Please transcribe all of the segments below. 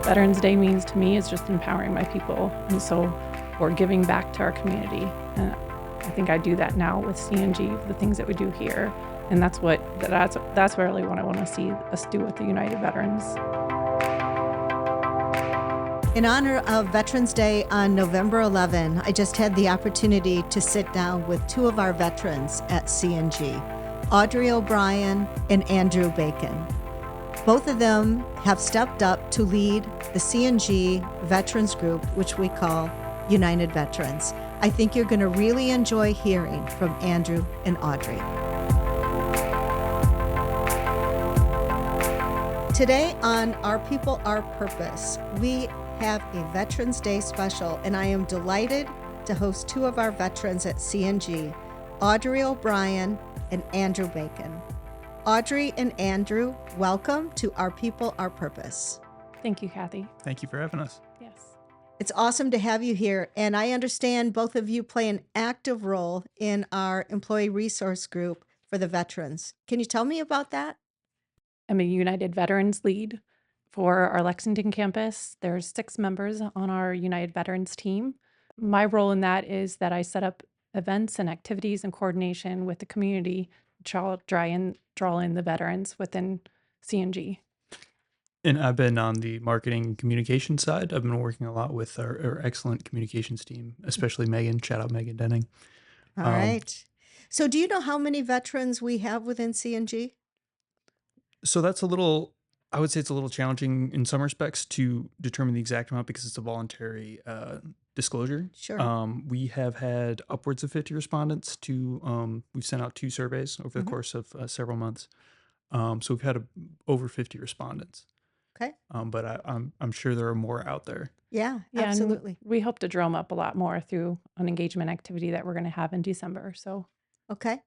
Veterans Day means to me is just empowering my people. And so we're giving back to our community. And I think I do that now with CNG, the things that we do here. And that's really what I want to see us do with the United Veterans. In honor of Veterans Day on November 11, I just had the opportunity to sit down with two of our veterans at CNG, Audrey O'Brien and Andrew Bacon. Both of them have stepped up to lead the CNG Veterans Group, which we call United Veterans. I think you're going to really enjoy hearing from Andrew and Audrey. Today on Our People, Our Purpose, we have a Veterans Day special, and I am delighted to host two of our veterans at CNG, Audrey O'Brien and Andrew Bacon. Audrey and Andrew, welcome to Our People, Our Purpose. Thank you, Kathy. Thank you for having us. Yes. It's awesome to have you here, and I understand both of you play an active role in our employee resource group for the veterans. Can you tell me about that? I'm a United Veterans lead for our Lexington campus. There's 6 members on our United Veterans team. My role in that is that I set up events and activities and coordination with the community to draw in the veterans within CNG. And I've been on the marketing and communication side. I've been working a lot with our excellent communications team, especially Megan. Shout out Megan Denning. All right. So do you know how many veterans we have within CNG? So I would say it's a little challenging in some respects to determine the exact amount because it's a voluntary disclosure. Sure. We have had upwards of 50 respondents we've sent out 2 surveys over the course of several months. So we've had over 50 respondents. Okay. But I'm sure there are more out there. Yeah, Yeah, absolutely. we hope to drum up a lot more through an engagement activity that we're going to have in December. So Okay.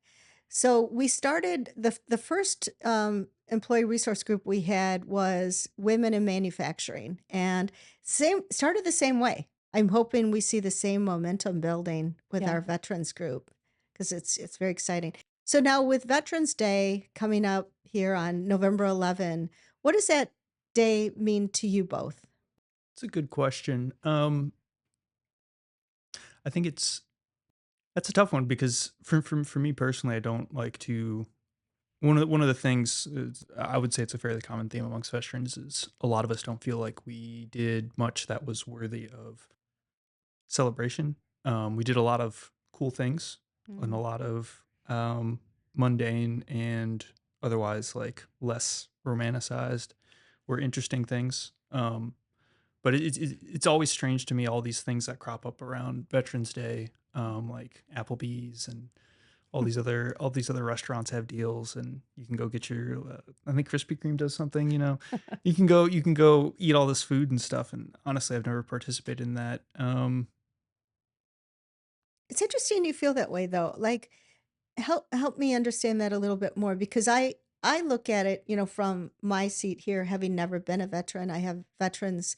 So we started the first employee resource group we had was women in manufacturing, and started the same way. I'm hoping we see the same momentum building with Yeah. our veterans group because it's very exciting. So now with Veterans Day coming up here on November 11, what does that day mean to you both? It's a good question. I think that's a tough one because for me personally, I don't like to. One of the things I would say it's a fairly common theme amongst veterans is a lot of us don't feel like we did much that was worthy of celebration. We did a lot of cool things and a lot of mundane and otherwise like less romanticized or interesting things. But it's always strange to me all these things that crop up around Veterans Day, like Applebee's and all these other restaurants have deals, and you can go get your. I think Krispy Kreme does something. You can go eat all this food and stuff. And honestly, I've never participated in that. It's interesting you feel that way though. Like help me understand that a little bit more because I look at it, from my seat here, having never been a veteran. I have veterans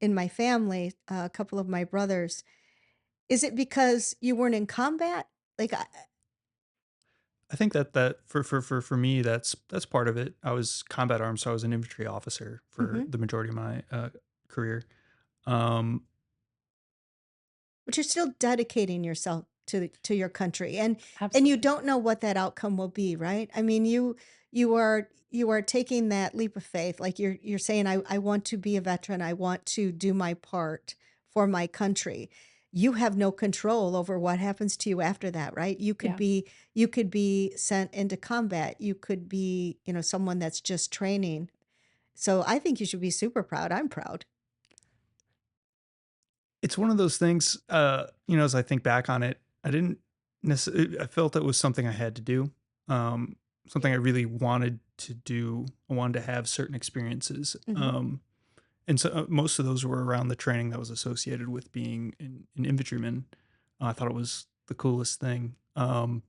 in my family, a couple of my brothers. Is it because you weren't in combat? Like, I think that for me that's part of it. I was combat arms, so I was an infantry officer for the majority of my career. Um, but you're still dedicating yourself to your country, and absolutely. you don't know what that outcome will be, right? I mean, you are taking that leap of faith, like you're saying, I want to be a veteran. I want to do my part for my country. You have no control over what happens to you after that, right? Yeah. You could be sent into combat. You could be, someone that's just training. So I think you should be super proud. I'm proud. it's one of those things. As I think back on it, I didn't necessarily. I felt it was something I had to do. Something I really wanted to do. I wanted to have certain experiences. Hmm. And so most of those were around the training that was associated with being an infantryman. I thought it was the coolest thing. And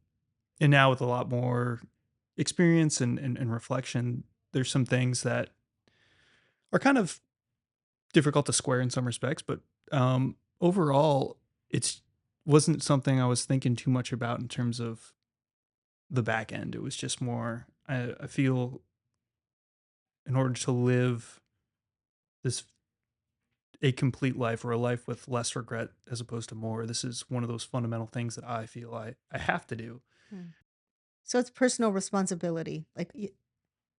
now with a lot more experience and reflection, there's some things that are kind of difficult to square in some respects, but overall, it's wasn't something I was thinking too much about in terms of the back end. It was just more, I feel in order to live this a complete life or a life with less regret as opposed to more. This is one of those fundamental things that I feel I have to do. Mm. So it's personal responsibility. Like,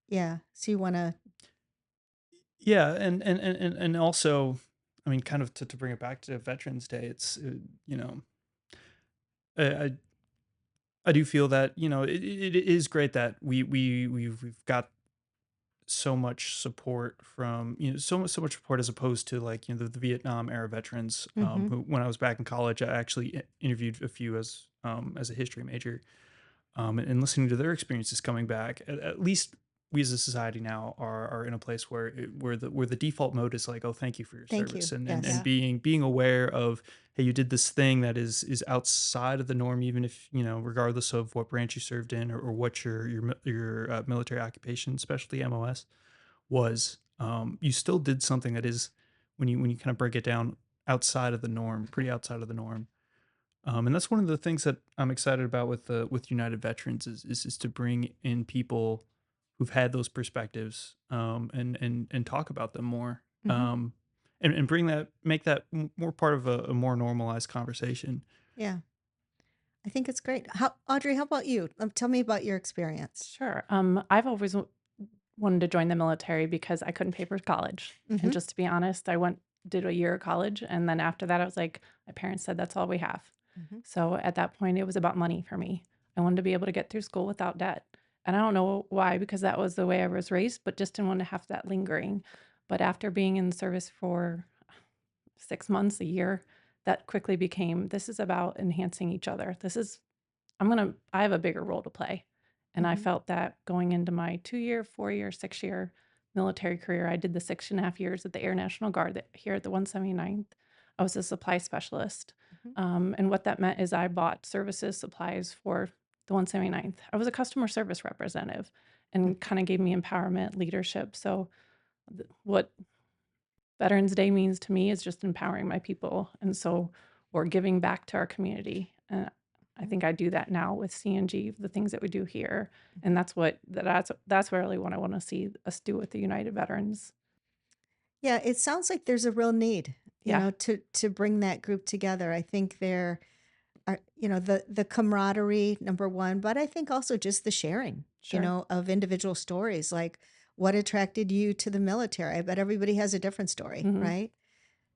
yeah. So you want to, Yeah, and also, I mean, kind of to bring it back to Veterans Day, it's you know, I, I I do feel that it is great that we've got so much support from so much support as opposed to like the Vietnam era veterans hmm who when I was back in college I actually interviewed a few as a history major and listening to their experiences coming back, at least we as a society now are in a place where where the default mode is like, oh, thank you for your thank service, you. and Yes. Yeah. being aware of, hey, you did this thing that is outside of the norm, even if regardless of what branch you served in, or what your military occupation, especially MOS, was. You still did something that is, when you kind of break it down, outside of the norm, pretty outside of the norm. And that's one of the things that I'm excited about with United Veterans is to bring in people who've had those perspectives, and talk about them more, hmm um, and make that more part of a more normalized conversation. Yeah. I think it's great. How, Audrey, how about you? Tell me about your experience. Sure. I've always wanted to join the military because I couldn't pay for college. And hmm just to be honest, I went did a year of college, and then after that, I was like, my parents said that's all we have. hmm So at that point, it was about money for me. I wanted to be able to get through school without debt. And I don't know why, because that was the way I was raised, but just didn't want to have that lingering. But after being in the service for 6 months, a year, that quickly became this is about enhancing each other. I have a bigger role to play. And I hmm felt that going into my 2 year, 4 year, 6 year military career, I did the 6.5 years at the Air National Guard here at the 179th. I was a supply specialist. hmm And what that meant is I bought services, supplies for the 179th. I was a customer service representative and kind of gave me empowerment, leadership. So, what Veterans Day means to me is just empowering my people, and so or giving back to our community. And I hmm think I do that now with CNG, the things that we do here, and that's really what I want to see us do with the United Veterans. Yeah, it sounds like there's a real need, Yeah. to bring that group together. I think there are, the camaraderie, number one, but I think also just the sharing, Sure. of individual stories. Like, what attracted you to the military? I bet everybody has a different story, Mhm. right?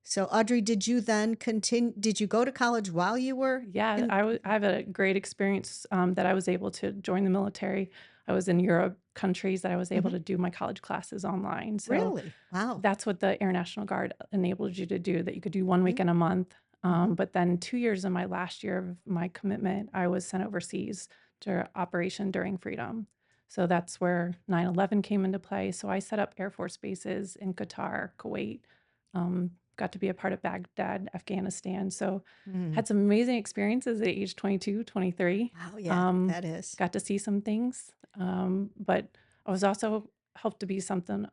So, Audrey, did you then continue? Did you go to college while you were Yeah, in? I have a great experience, that I was able to join the military. I was in Europe countries that I was able Mhm. to do my college classes online. So Really? Wow. that's what the Air National Guard enabled you to do, that you could do 1 week Mhm, in a month. mhm, But then 2 years in my last year of my commitment, I was sent overseas to Operation Enduring Freedom. So that's where 9/11 came into play. So I set up Air Force bases in Qatar, Kuwait, got to be a part of Baghdad, Afghanistan. So mm. had some amazing experiences at age 22, 23. Wow, yeah, Um, that is. got to see some things, but I was also helped to be something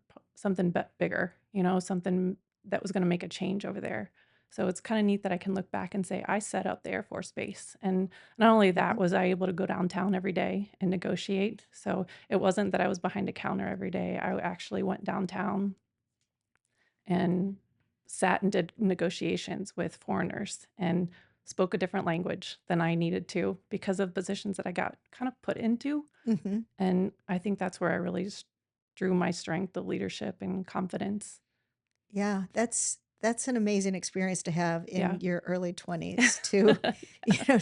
bigger, something that was going to make a change over there. So it's kind of neat that I can look back and say I set up the Air Force Base, and not only that Mhm, was I able to go downtown every day and negotiate. So it wasn't that I was behind a counter every day. I actually went downtown and sat and did negotiations with foreigners and spoke a different language than I needed to because of positions that I got kind of put into. mhm. And I think that's where I really drew my strength of leadership and confidence. Yeah, that's an amazing experience to have Yeah. in your early 20s to,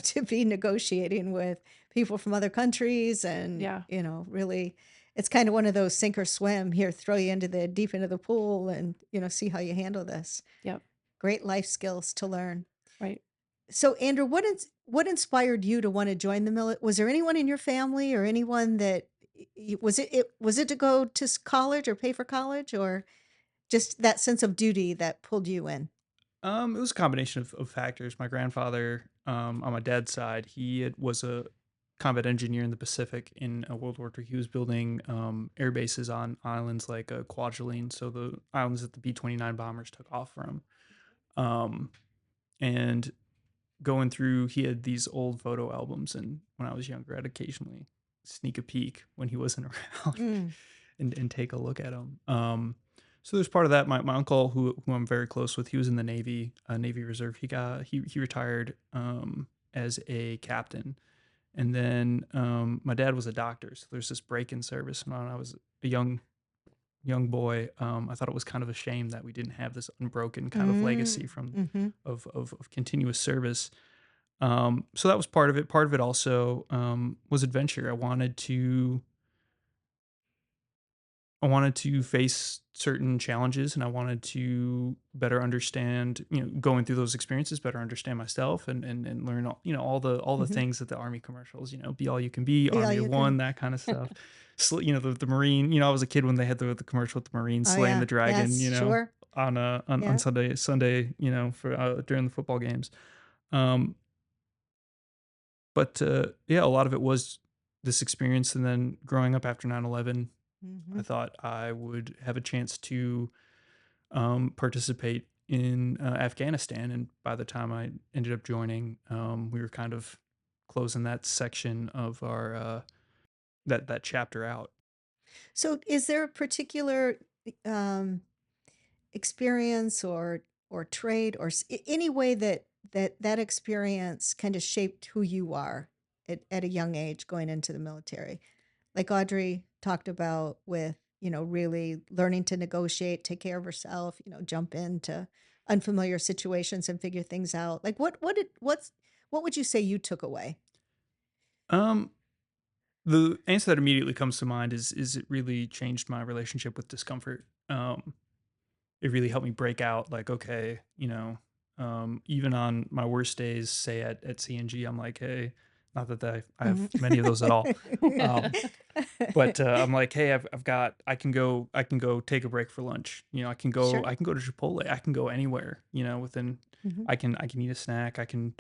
to be negotiating with people from other countries and, Yeah. really it's kind of one of those sink or swim, here, throw you into the deep end of the pool and, see how you handle this. Yep. Great life skills to learn. Right. So, Andrew, what inspired you to want to join the military? Was there anyone in your family or anyone that was it to go to college or pay for college, or just that sense of duty that pulled you in? It was a combination of factors. My grandfather, on my dad's side, was a combat engineer in the Pacific in World War II. He was building air bases on islands like Kwajalein, so the islands that the B-29 bombers took off from. Um, and going through, he had these old photo albums, and when I was younger, I'd occasionally sneak a peek when he wasn't around Mm, and take a look at them. So there's part of that. My uncle, who I'm very close with, he was in the Navy, Navy Reserve. He retired as a captain, and then my dad was a doctor. So there's this break in service. And when I was a young boy, I thought it was kind of a shame that we didn't have this unbroken kind of legacy Mm, from mhm. of continuous service. So that was part of it. Part of it also was adventure. I wanted to face certain challenges, and I wanted to better understand, going through those experiences, better understand myself, and learn all the Mhm. things that the Army commercials, be all you can be, Be all Army of you can. One, that kind of stuff. So, the Marine. I was a kid when they had the commercial with the Marine Oh, slaying yeah. the dragon. Yes, sure. On Yeah. Sunday. For during the football games. Um, but yeah, a lot of it was this experience, and then growing up after 9/11, I Mhm. thought I would have a chance to participate in Afghanistan. And by the time I ended up joining, we were kind of closing that section of our that chapter out. So is there a particular, um, experience or trade or any way that that experience kind of shaped who you are at a young age going into the military? Like Audrey talked about with, really learning to negotiate, take care of herself, jump into unfamiliar situations and figure things out. Like what would you say you took away? Um, the answer that immediately comes to mind is it really changed my relationship with discomfort. It really helped me break out, like, okay, even on my worst days, say at CNG, I'm like, hey, not that I have Mhm. many of those at all. um, but I'm like, hey, I can go take a break for lunch. Sure. I can go to Chipotle. I can go anywhere. Within, Mhm. I can eat a snack. I can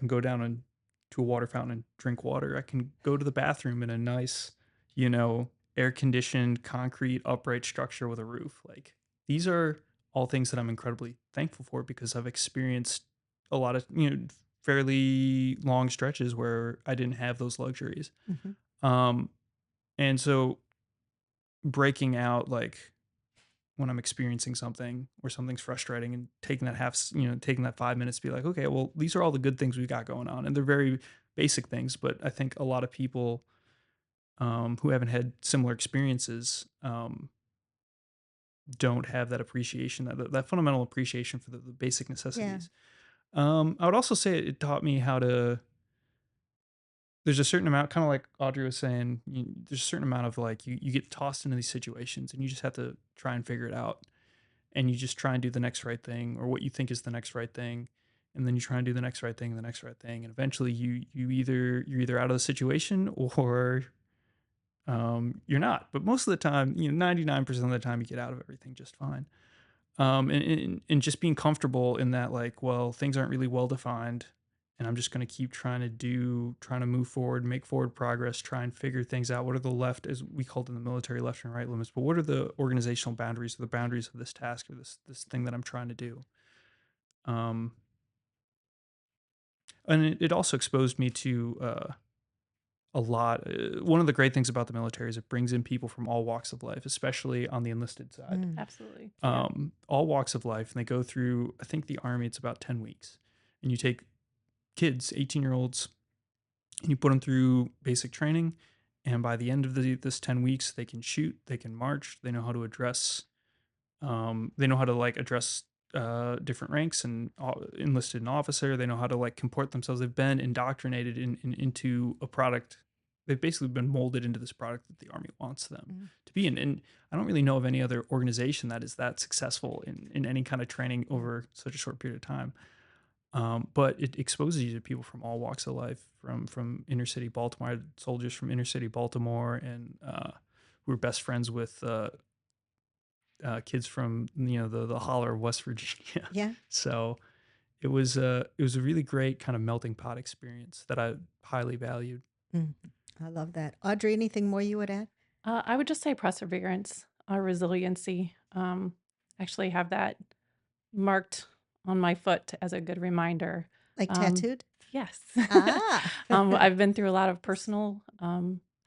go down and to a water fountain and drink water. I can go to the bathroom in a nice, you know, air conditioned concrete upright structure with a roof. Like, these are all things that I'm incredibly thankful for, because I've experienced a lot of, fairly long stretches where I didn't have those luxuries. Mhm. Um, and so breaking out, like, when I'm experiencing something or something's frustrating, and taking that 5 minutes to be like, okay, well, these are all the good things we got going on. And they're very basic things, but I think a lot of people who haven't had similar experiences don't have that appreciation, that fundamental appreciation for the basic Yeah. necessities. I would also say it taught me how to, there's a certain amount, kind of like Audrey was saying, there's a certain amount of, like, you get tossed into these situations and you just have to try and figure it out. And you just try and do the next right thing, or what you think is the next right thing. And then you try and do the next right thing and the next right thing. And eventually you're either out of the situation, or you're not. But most of the time, 99% of the time, you get out of everything just fine. And just being comfortable in that, like, well, things aren't really well defined, and I'm just going to keep trying to move forward, make forward progress, try and figure things out. What are the left, as we called in the military, left and right limits, but what are the organizational boundaries, or the boundaries of this task, or this thing that I'm trying to do? Um, and it also exposed me to a lot. One of the great things about the military is it brings in people from all walks of life, especially on the enlisted side. Mm. Absolutely. Yeah. All walks of life, and they go through, I think the Army, it's about 10 weeks. And you take kids, 18-year-olds, and you put them through basic training. And by the end of this 10 weeks, they can shoot, they can march, they know how to address, they know how to, like, address different ranks, and enlisted an officer. They know how to, like, comport themselves. They've been indoctrinated into a product. They've basically been molded into this product that the Army wants them Mm. to be in. And I don't really know of any other organization that is that successful in any kind of training Mm. over such a short period of time. But it exposes you to people from all walks of life, from inner city Baltimore. I had soldiers from inner city Baltimore, and we were best friends with kids from, the holler of West Virginia. Yeah. So it was a really great kind of melting pot experience that I highly valued. Mm. I love that. Audrey, anything more you would add? I would just say perseverance, resiliency. Actually have that marked on my foot as a good reminder. Like Um, tattooed? yes. Ah. I've been through a lot of personal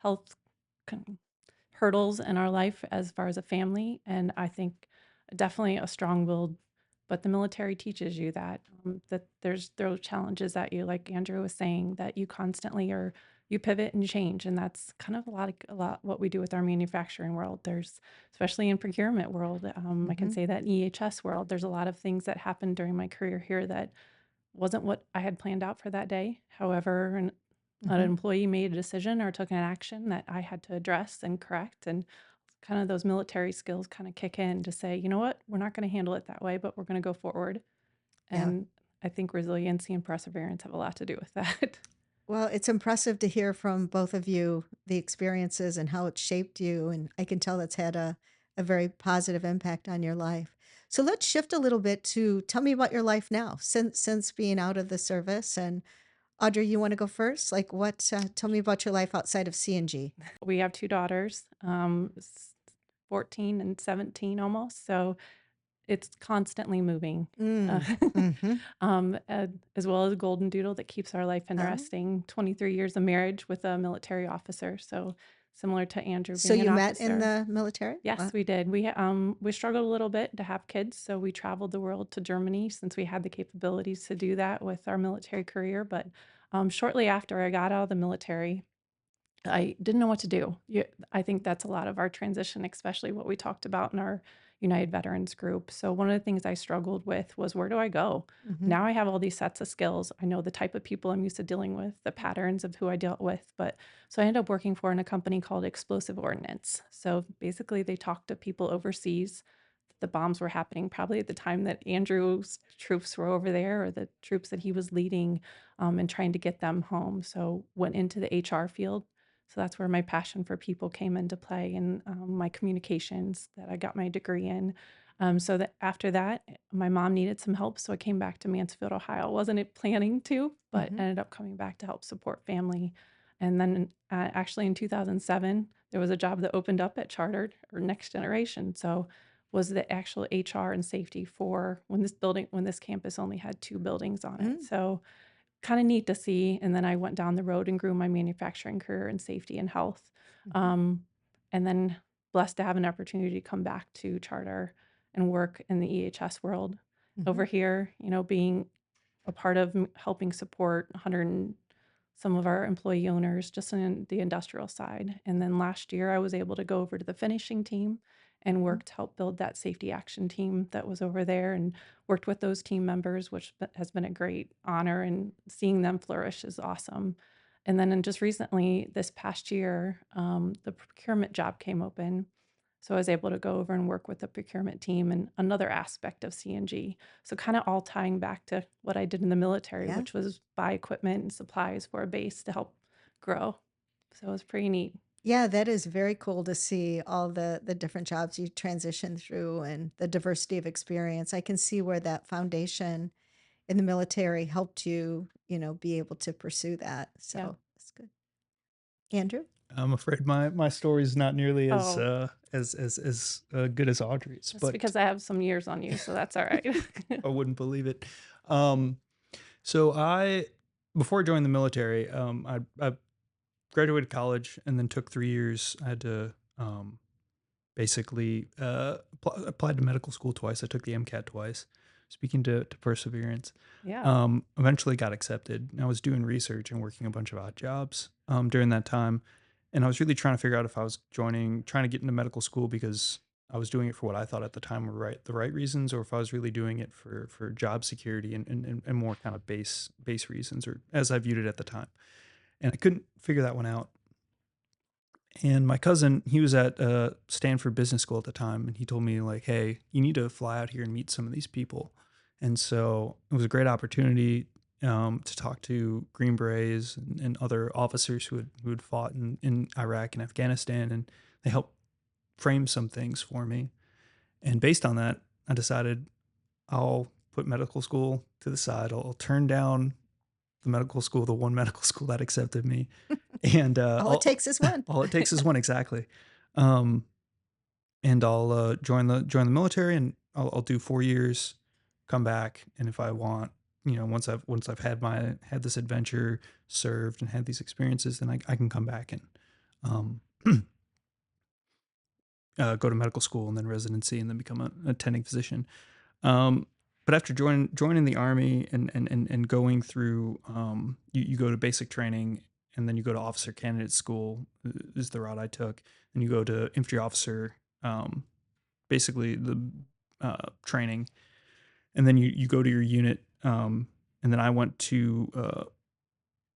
health con- hurdles in our life as far as a family, and I think definitely a strong-willed, but the military teaches you that there's those challenges that you, like Andrew was saying, that you constantly are you pivot and change, and that's kind of a lot what we do with our manufacturing world. There's especially in procurement world, I can Hmm. say that in EHS world, there's a lot of things that happened during my career here that wasn't what I had planned out for that day. However, an Hmm. employee made a decision or took an action that I had to address and correct, and kind of those military skills kind of kick in to say, you know what, we're not going to handle it that way, but we're going to go forward. Yeah. And I think resiliency and perseverance have a lot to do with that. Well, it's impressive to hear from both of you the experiences and how it shaped you. And I can tell that's had a very positive impact on your life. So let's shift a little bit to tell me about your life now since being out of the service. And Audrey, you want to go first? Like what, tell me about your life outside of CNG. We have two daughters, 14 and 17 almost. So it's constantly moving. Uh, Mm. Mm-hmm. as well as a golden doodle that keeps our life Oh. interesting. 23 years of marriage with a military officer. So similar to Andrew So being an you met in officer. the military? Yes, we did. We struggled a little bit to have kids, so we traveled the world to Germany since we had the capabilities to do that with our military career. But shortly after I got out of the military, I didn't know what to do. I think that's a lot of our transition, especially what we talked about in our United Veterans group. So one of the things I struggled with was, where do I go? Mm-hmm. Now I have all these sets of skills. I know the type of people I'm used to dealing with, the patterns of who I dealt with. But so I ended up working for in a company called Explosive Ordnance. So basically they talk to people overseas. The bombs were happening probably at the time that Andrew's troops were over there, or the troops that he was leading, and trying to get them home. So went into the HR field. So that's where my passion for people came into play, and my communications that I got my degree in. So that after that, my mom needed some help, so I came back to Mansfield, Ohio. Wasn't planning to, but Mm-hmm. ended up coming back to help support family. And then actually in 2007, there was a job that opened up at Chartered or Next Generation. So was the actual HR and safety for when this campus only had two buildings on it. Mm. So kind of neat to see. And then I went down the road and grew my manufacturing career in safety and health. Mm-hmm. Um, and then blessed to have an opportunity to come back to Charter and work in the EHS world Mm-hmm. over here, being a part of helping support 100 and some of our employee owners just in the industrial side. And then last year, I was able to go over to the finishing team and Mm-hmm. work to help build that safety action team that was over there, and worked with those team members, which has been a great honor, and seeing them flourish is awesome. And then just recently, this past year, the procurement job came open. So I was able to go over and work with the procurement team and another aspect of CNG. So kind of all tying back to what I did in the military, Yeah. which was buy equipment and supplies for a base to help grow. So it was pretty neat. Yeah, that is very cool to see all the different jobs you transitioned through and the diversity of experience. I can see where that foundation in the military helped you, be able to pursue that. Yeah. So that's good. Andrew? I'm afraid my story is not nearly as Oh, good as Audrey's, that's but because I have some years on you, so that's all right. I wouldn't believe it. Um, so I before I joined the military, I graduated college and then took 3 years. I had to basically applied to medical school twice. I took the MCAT twice. Speaking to perseverance, Yeah. eventually got accepted. I was doing research and working a bunch of odd jobs during that time, and I was really trying to figure out if I was trying to get into medical school because I was doing it for what I thought at the time were the right reasons, or if I was really doing it for job security and more kind of base reasons, or as I viewed it at the time. And I couldn't figure that one out. And my cousin, he was at Stanford Business School at the time, and he told me like, "Hey, you need to fly out here and meet some of these people." And so it was a great opportunity to talk to Green Berets and other officers who had fought in Iraq and Afghanistan, and they helped frame some things for me. And based on that, I decided I'll put medical school to the side. I'll turn down the medical school, the one medical school that accepted me, and All it takes is one. all it takes is one exactly. Um, and I'll join the military, and I'll do 4 years, come back, and if I want, once I've had this adventure, served, and had these experiences, then I can come back and um, go to medical school and then residency and then become an attending physician. Um, but after joining the army and going through, you go to basic training and then you go to officer candidate school is the route I took, and you go to infantry officer, um, basically the training, and then you go to your unit, and then I went to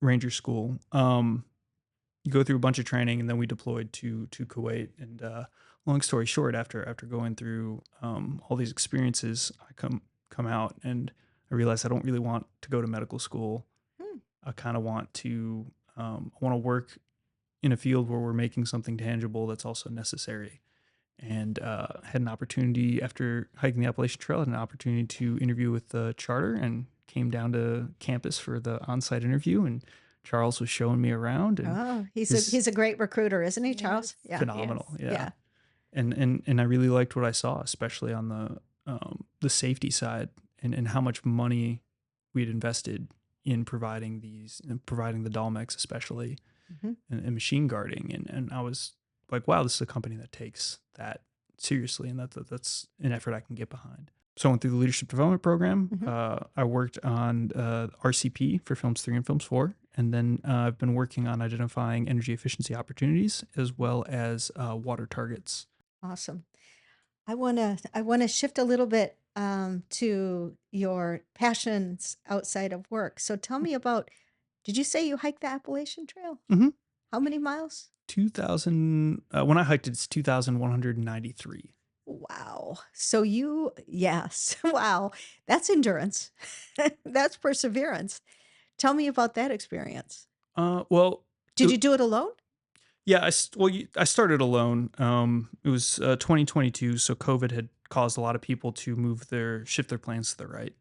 ranger school. You go through a bunch of training, and then we deployed to Kuwait. And long story short, after going through all these experiences, I come out and I realized I don't really want to go to medical school. Hmm. I kind of want to I want to work in a field where we're making something tangible that's also necessary. And had an opportunity after hiking the Appalachian Trail, had an opportunity to interview with the charter, and came down to campus for the on-site interview. And Charles was showing me around, and Oh, his he's a great recruiter, isn't he, Yes, Charles? Yeah. phenomenal, yes. yeah. Yeah. And I really liked what I saw, especially on the safety side, and how much money we'd invested in providing the Dalmex, especially, Mhm. and machine guarding. And I was like, wow, this is a company that takes that seriously, and that's an effort I can get behind. So I went through the leadership development program. Mhm. I worked on RCP for Films 3 and Films 4. And then I've been working on identifying energy efficiency opportunities as well as water targets. Awesome. I wanna shift a little bit to your passions outside of work. So tell me about. Did you say you hiked the Appalachian Trail? Mm-hmm. How many miles? 2000, when I hiked it, it's 2,193. Wow. So you, yes. Wow. That's endurance. That's perseverance. Tell me about that experience. Well, Did you do it alone? yeah, I started alone. It was 2022, so COVID had caused a lot of people to shift their plans to the right.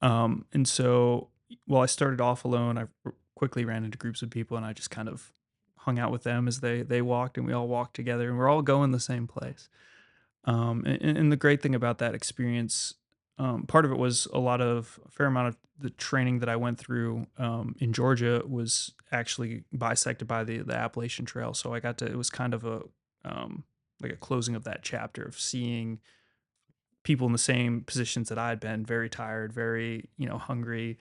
And so while I started off alone, quickly ran into groups of people, and I just kind of hung out with them as they walked, and we all walked together, and we're all going the same place. And the great thing about that experience, part of it was a fair amount of the training that I went through in Georgia was actually bisected by the Appalachian Trail. So it was kind of like a closing of that chapter of seeing people in the same positions that I had been, very tired, very, hungry,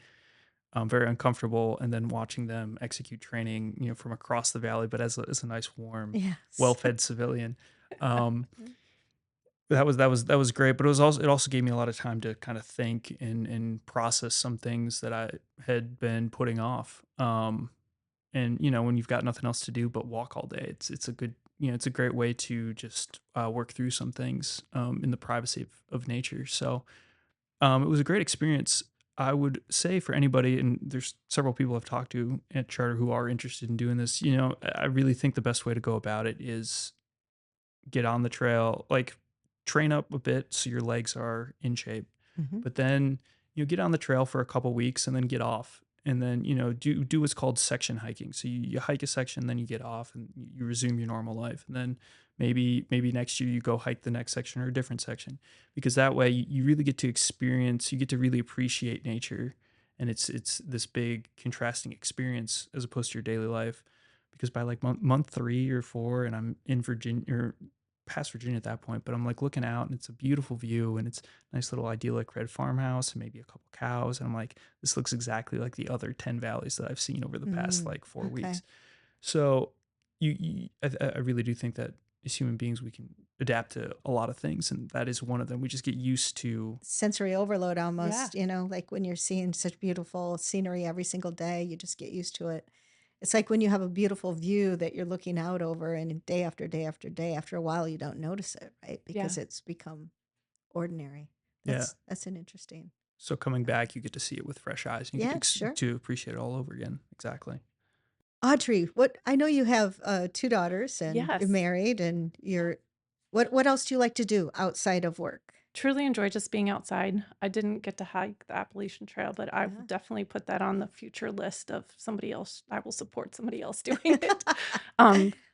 very uncomfortable, and then watching them execute training, from across the valley, but as a nice, warm, Yes. well-fed civilian. Um, that was great, but it also gave me a lot of time to kind of think and process some things that I had been putting off. And when you've got nothing else to do but walk all day, it's a good it's a great way to just work through some things in the privacy of nature. So it was a great experience. I would say for anybody, and there's several people I've talked to at Charter who are interested in doing this. I really think the best way to go about it is get on the trail, like train up a bit so your legs are in shape. Mhm. But then get on the trail for a couple weeks and then get off. And then, do what's called section hiking. So you hike a section, then you get off and you resume your normal life. And then maybe next year you go hike the next section or a different section. Because that way you really get to experience, you get to really appreciate nature. And it's this big contrasting experience as opposed to your daily life. Because by like month 3 or 4, and I'm in Virginia or past Virginia at that point, but I'm like looking out and it's a beautiful view, and it's a nice little idyllic red farmhouse and maybe a couple cows. And I'm like, this looks exactly like the other 10 valleys that I've seen over the past Mm, like 4 weeks. okay. So I really do think that as human beings, we can adapt to a lot of things. And that is one of them. We just get used to, Sensory overload Yeah. almost, like when you're seeing such beautiful scenery every single day, you just get used to it. It's like when you have a beautiful view that you're looking out over and day after day after day, after a while you don't notice it, right? Yeah. Because it's become ordinary. yeah. That's an interesting. So coming back, you get to see it with fresh eyes, and you get Yes, sure. to appreciate it all over again. Exactly. Audrey, what I know you have two daughters and you're Yes. married and you're what else do you like to do outside of work? Truly enjoy just being outside. I didn't get to hike the Appalachian Trail, but I will definitely put that on the future list of somebody else. I will support somebody else doing it.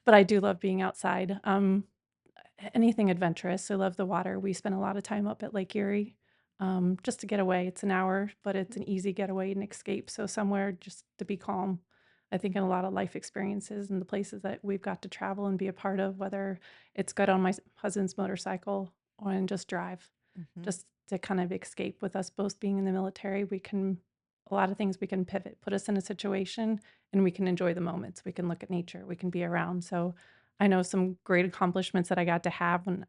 But I do love being outside. Anything adventurous. I love the water. We spend a lot of time up at Lake Erie, just to get away. It's an hour, but it's an easy getaway and escape. So somewhere just to be calm. I think in a lot of life experiences and the places that we've got to travel and be a part of, whether it's good on my husband's motorcycle or and just drive, Hmm. just to kind of escape. With us both being in the military, we can a lot of things we can pivot, put us in a situation, and we can enjoy the moments. We can look at nature, we can be around. So I know some great accomplishments that I got to have when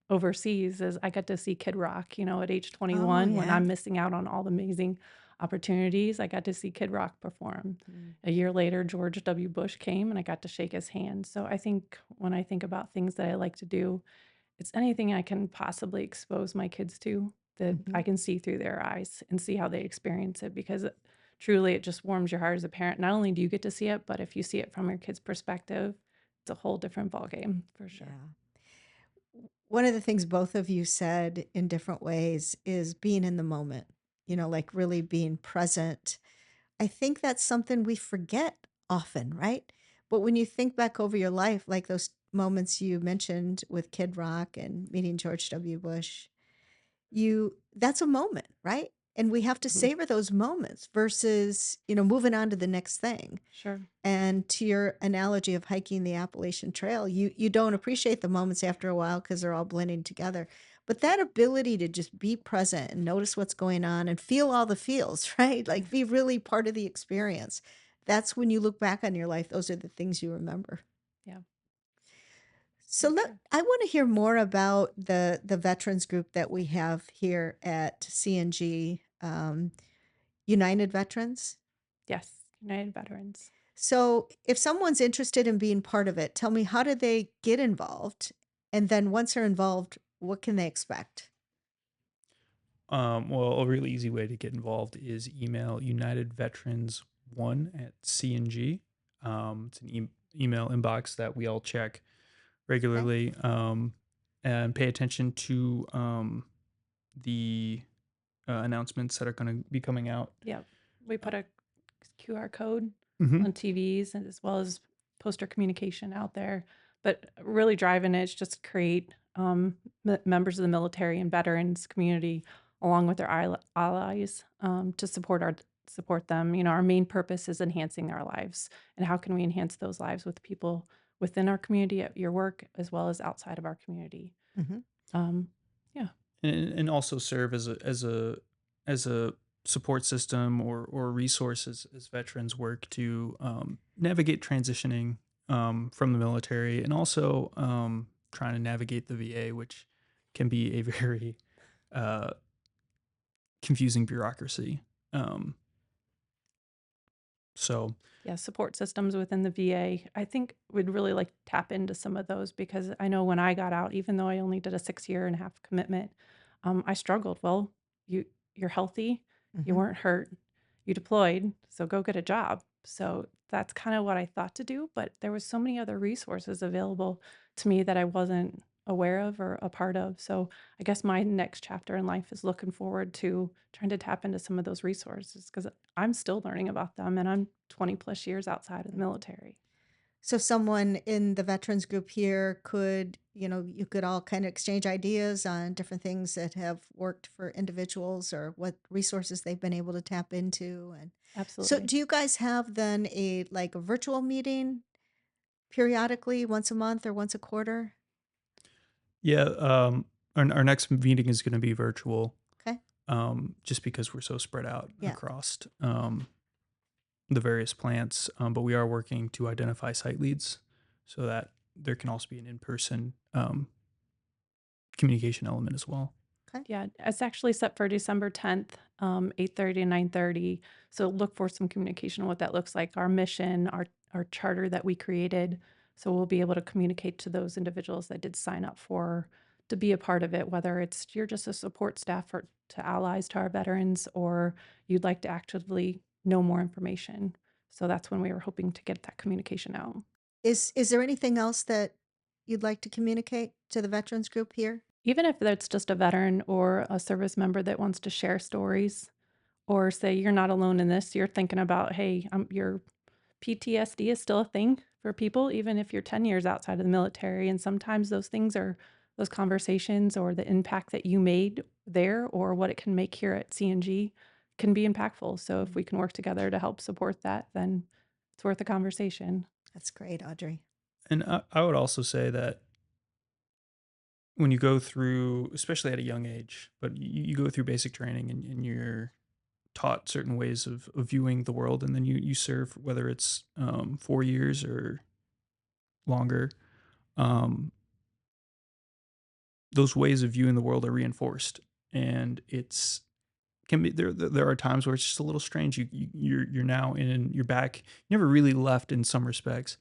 overseas is I got to see Kid Rock, at age Oh, 21 when yeah. I'm missing out on all the amazing opportunities. I got to see Kid Rock perform. Mm. A year later, George W. Bush came and I got to shake his hand. So I think when I think about things that I like to do, it's anything I can possibly expose my kids to that Hmm. I can see through their eyes and see how they experience it because truly it just warms your heart as a parent. Not only do you get to see it, but if you see it from your kid's perspective, it's a whole different ballgame for sure. Yeah. One of the things both of you said in different ways is being in the moment, like really being present. I think that's something we forget often, right? But when you think back over your life, like those moments you mentioned with Kid Rock and meeting George W. Bush, that's a moment, right? And we have to Mhm. savor those moments versus, moving on to the next thing. Sure. And to your analogy of hiking the Appalachian Trail, you don't appreciate the moments after a while because they're all blending together. But that ability to just be present and notice what's going on and feel all the feels, right? Like be really part of the experience. That's when you look back on your life, those are the things you remember. Yeah, So for sure. I want to hear more about the veterans group that we have here at CNG, United Veterans. Yes, United Veterans. So, if someone's interested in being part of it, tell me, how do they get involved? And then once they're involved, what can they expect? Well, a really easy way to get involved is email United Veterans one at CNG. It's an email inbox that we all check Okay. regularly, and pay attention to the announcements that are going to be coming out. Yep. We Uh, put a QR code mhm. on TVs and as well as poster communication out there. But really driving it is just create members of the military and veterans community along with their allies to support them. Our main purpose is enhancing our lives, and how can we enhance those lives with people within our community at your work as well as outside of our community. Hmm. Um, yeah, And also serve as a support system or resources as veterans work to navigate transitioning from the military and also trying to navigate the VA, which can be a very uh, confusing bureaucracy. Um, so yeah, support systems within the VA. I think we'd really like to tap into some of those because I know when I got out, even though I only did a 6 year and a half commitment, I struggled. Well, you you're healthy, you Hmm. weren't hurt, you deployed, so go get a job. So that's kind of what I thought to do, but there was so many other resources available to me that I wasn't aware of or a part of. So I guess my next chapter in life is looking forward to trying to tap into some of those resources because I'm still learning about them and I'm 20 plus years outside of the military. So, someone in the veterans group here could, you could all kind of exchange ideas on different things that have worked for individuals or what resources they've been able to tap into. And so, Absolutely. do you guys have then a virtual meeting periodically, once a month or once a quarter? yeah, our next meeting is going to be virtual, Okay. just because we're so spread out Yeah. across the various plants, but we are working to identify site leads so that there can also be an in-person communication element as well. Okay. Yeah, it's actually set for December 10th, 8:30 and 9:30. So look for some communication on what that looks like, our mission, our charter that we created. So we'll be able to communicate to those individuals that did sign up for to be a part of it, whether it's you're just a support staff for to allies to our veterans or you'd like to actively know more information. So that's when we were hoping to get that communication out. Is there anything else that you'd like to communicate to the veterans group here? Even if that's just a veteran or a service member that wants to share stories or say you're not alone in this, you're thinking about, hey, your PTSD is still a thing for people, even if you're 10 years outside of the military. And sometimes those things are those conversations or the impact that you made there or what it can make here at CNG can be impactful. So if we can work together to help support that, then It's worth a conversation. That's great, Audrey. And I would also say that when you go through, especially at a young age, but you go through basic training and you're taught certain ways of viewing the world, and then you serve, whether it's 4 years or longer, um, those ways of viewing the world are reinforced, and it's can be there are times where it's just a little strange. You're now in you're back. You never really left in some respects,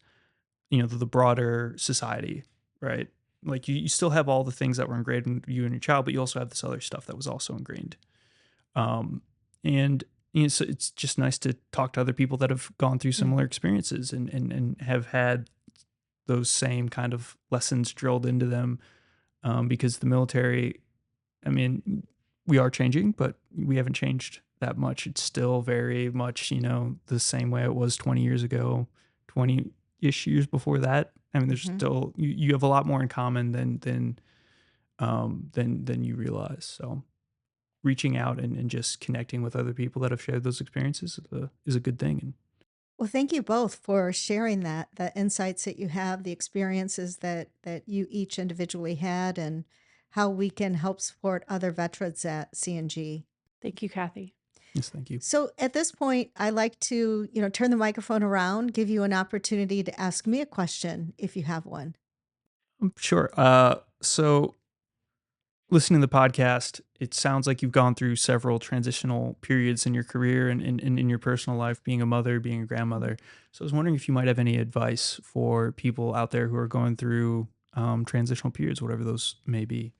the broader society, right? Like you still have all the things that were ingrained in you and your child, but you also have this other stuff that was also ingrained. Um, and so it's just nice to talk to other people that have gone through Mm. similar experiences and have had those same kind of lessons drilled into them. Because the military, I mean, we are changing, but we haven't changed that much. It's still very much, the same way it was 20 years ago, 20-ish years before that. I mean, there's Hmm. still you have a lot more in common than you realize. So reaching out and just connecting with other people that have shared those experiences is a good thing. And Well, thank you both for sharing that, the insights that you have, the experiences that you each individually had, and how we can help support other veterans at CNG. Thank you, Kathy. yes, thank you. So at this point, I like to, turn the microphone around, give you an opportunity to ask me a question if you have one. Sure. So listening to the podcast, it sounds like you've gone through several transitional periods in your career and in your personal life, being a mother, being a grandmother. So I was wondering if you might have any advice for people out there who are going through transitional periods, whatever those may be.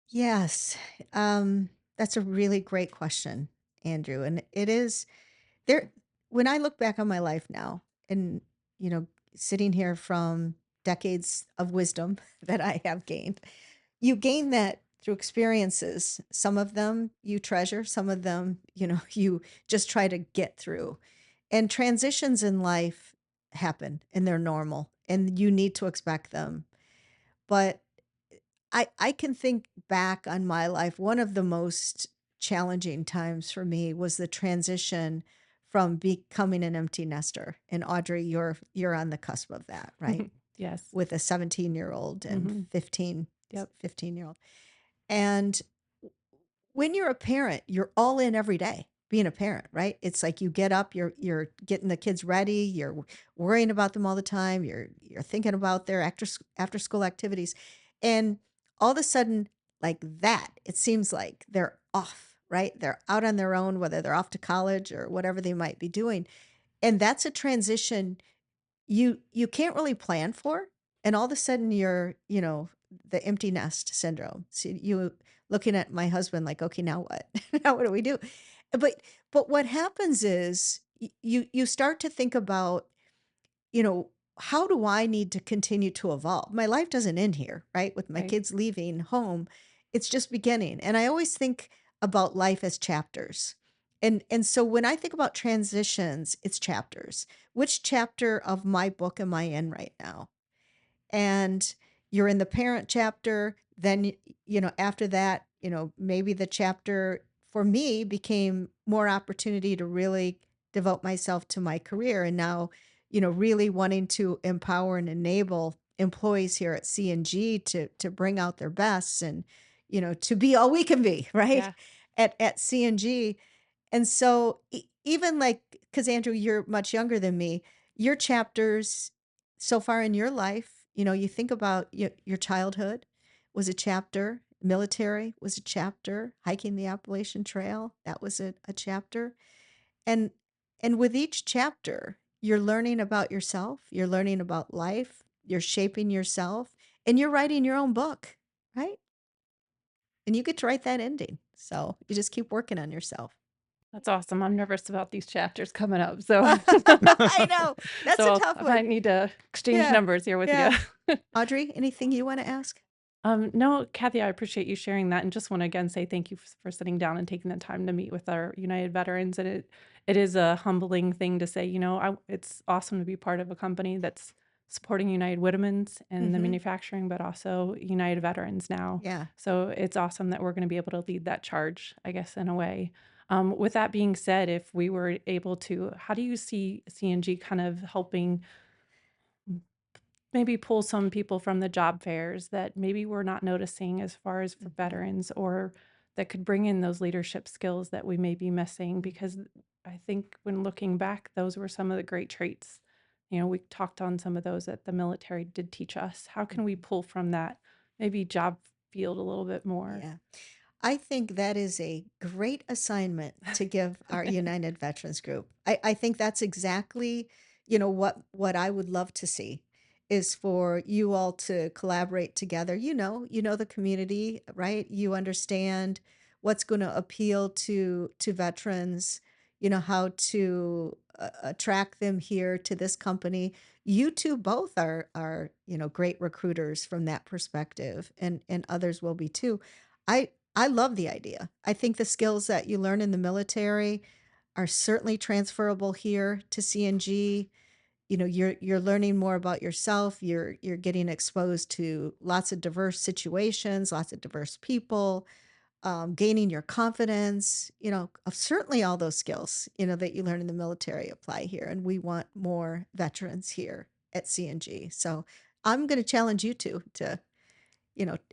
Yes, that's a really great question, Andrew. And it is there when I look back on my life now and, you know, sitting here from decades of wisdom that I have gained, you gain that through experiences. Some of them you treasure, some of them, you just try to get through. And transitions in life happen and they're normal and you need to expect them. But I can think back on my life. One of the most challenging times for me was the transition from becoming an empty nester. And Audrey, you're on the cusp of that, right? Yes. With a 17-year-old and Hmm. 15, Yep. 15-year-old. And when you're a parent, you're all in every day being a parent, right? It's like you get up, you're getting the kids ready, you're worrying about them all the time, you're thinking about their after school activities. And all of a sudden, like that, it seems like they're off, right? They're out on their own, whether they're off to college or whatever they might be doing. And that's a transition you can't really plan for, and all of a sudden you're, the empty nest syndrome. So you looking at my husband like, okay, now what? Now what do we do? But what happens is you start to think about, you know, how do I need to continue to evolve? My life doesn't end here, right? With my Right. kids leaving home, it's just beginning. And I always think about life as chapters. And so when I think about transitions, it's chapters. Which chapter of my book am I in right now? And you're in the parent chapter, then after that, maybe the chapter for me became more opportunity to really devote myself to my career, and now really wanting to empower and enable employees here at CNG to bring out their best, and to be all we can be, right, Yeah. at CNG. And so even like, because Andrew, you're much younger than me, your chapters so far in your life, you think about your childhood was a chapter, military was a chapter, hiking the Appalachian Trail, that was a chapter. And with each chapter, you're learning about yourself, you're learning about life, you're shaping yourself, and you're writing your own book, right? And you get to write that ending. So you just keep working on yourself. That's awesome. I'm nervous about these chapters coming up. So, I know. That's so a tough I one. might need to exchange Yeah. numbers here with you. Yeah. Audrey, anything you want to ask? No, Kathy, I appreciate you sharing that, and just want to again say thank you for sitting down and taking the time to meet with our United veterans. And it is a humbling thing to say. It's awesome to be part of a company that's supporting United Women's and the Mm-hmm. manufacturing, but also United Veterans now. Yeah. So it's awesome that we're going to be able to lead that charge, I guess, in a way. With that being said, if we were able to, how do you see CNG kind of helping maybe pull some people from the job fairs that maybe we're not noticing as far as for Mhm. veterans, or that could bring in those leadership skills that we may be missing? Because I think when looking back, those were some of the great traits. We talked on some of those that the military did teach us. How can we Mhm. pull from that maybe job field a little bit more? Yeah. I think that is a great assignment to give our United Veterans Group. I think that's exactly, what I would love to see is for you all to collaborate together. You know the community, right? You understand what's going to appeal to veterans, how to attract them here to this company. You two both are, great recruiters from that perspective, and others will be too. I love the idea. I think the skills that you learn in the military are certainly transferable here to CNG. You're learning more about yourself. You're getting exposed to lots of diverse situations, lots of diverse people, gaining your confidence. Certainly all those skills that you learn in the military apply here, and we want more veterans here at CNG. So I'm going to challenge you two to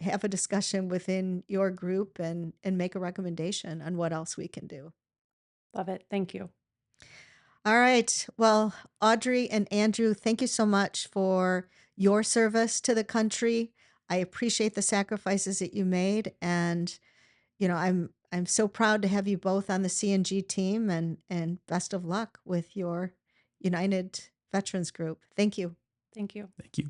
have a discussion within your group and make a recommendation on what else we can do. Love it. Thank you. All right. Well, Audrey and Andrew, thank you so much for your service to the country. I appreciate the sacrifices that you made, and I'm so proud to have you both on the CNG team, and best of luck with your United Veterans Group. Thank you. Thank you. Thank you.